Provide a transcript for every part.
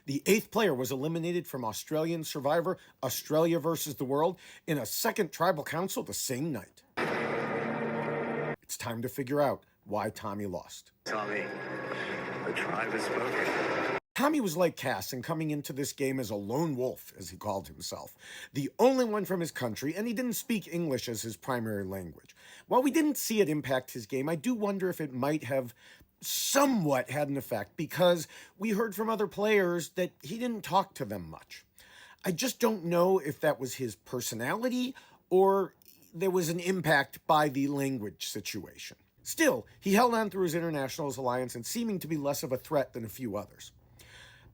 The 8th player was eliminated from Australian Survivor Australia versus the World in a second tribal council the same night. It's time to figure out why Tommi lost. Tommi, the tribe has spoken. Tommi was like Cass in coming into this game as a lone wolf, as he called himself, the only one from his country, and he didn't speak English as his primary language. While we didn't see it impact his game, I do wonder if it might have somewhat had an effect, because we heard from other players that he didn't talk to them much. I just don't know if that was his personality or there was an impact by the language situation. Still, he held on through his Internationals alliance and seeming to be less of a threat than a few others.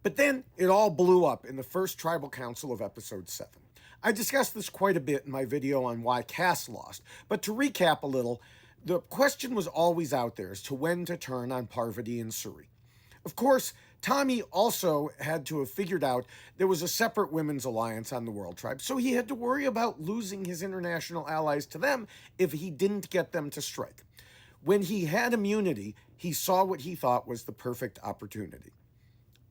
But then it all blew up in the first tribal council of episode 7. I discussed this quite a bit in my video on WhyXLost, but to recap a little, the question was always out there as to when to turn on Parvati and Cirie. Of course, Tommi also had to have figured out there was a separate women's alliance on the World Tribe, so he had to worry about losing his international allies to them if he didn't get them to strike. When he had immunity, he saw what he thought was the perfect opportunity.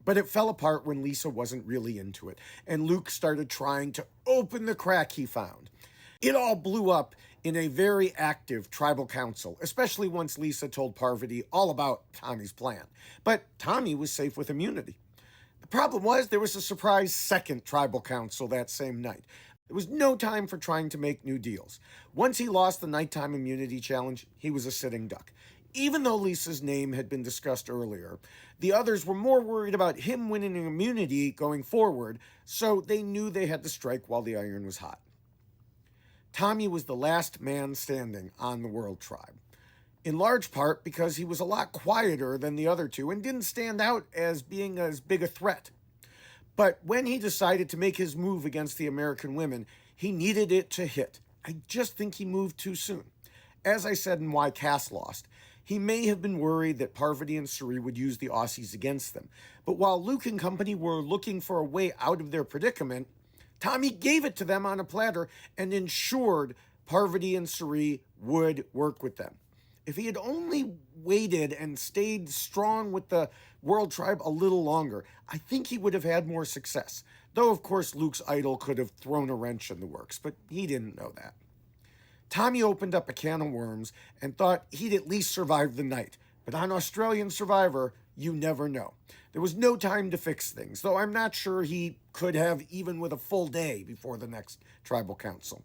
But it fell apart when Lisa wasn't really into it, and Luke started trying to open the crack he found. It all blew up in a very active tribal council, especially once Lisa told Parvati all about Tommi's plan. But Tommi was safe with immunity. The problem was there was a surprise second tribal council that same night. There was no time for trying to make new deals. Once he lost the nighttime immunity challenge, he was a sitting duck. Even though Lisa's name had been discussed earlier, the others were more worried about him winning immunity going forward, so they knew they had to strike while the iron was hot. Tommi was the last man standing on the World Tribe, in large part because he was a lot quieter than the other two and didn't stand out as being as big a threat. But when he decided to make his move against the American women, he needed it to hit. I just think he moved too soon. As I said in WhyXLost, he may have been worried that Parvati and Cirie would use the Aussies against them. But while Luke and company were looking for a way out of their predicament, Tommi gave it to them on a platter and ensured Parvati and Cirie would work with them. If he had only waited and stayed strong with the World Tribe a little longer, I think he would have had more success. Though, of course, Luke's idol could have thrown a wrench in the works, but he didn't know that. Tommi opened up a can of worms and thought he'd at least survive the night. But on Australian Survivor, you never know. There was no time to fix things, though I'm not sure he could have even with a full day before the next tribal council.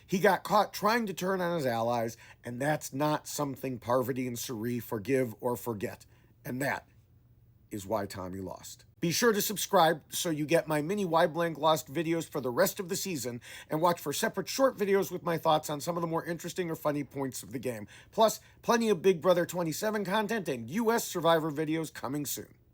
He got caught trying to turn on his allies, and that's not something Parvati and Cirie forgive or forget. And that is why Tommi lost. Be sure to subscribe so you get my mini WhyXLost videos for the rest of the season, and watch for separate short videos with my thoughts on some of the more interesting or funny points of the game. Plus, plenty of Big Brother 27 content and US Survivor videos coming soon.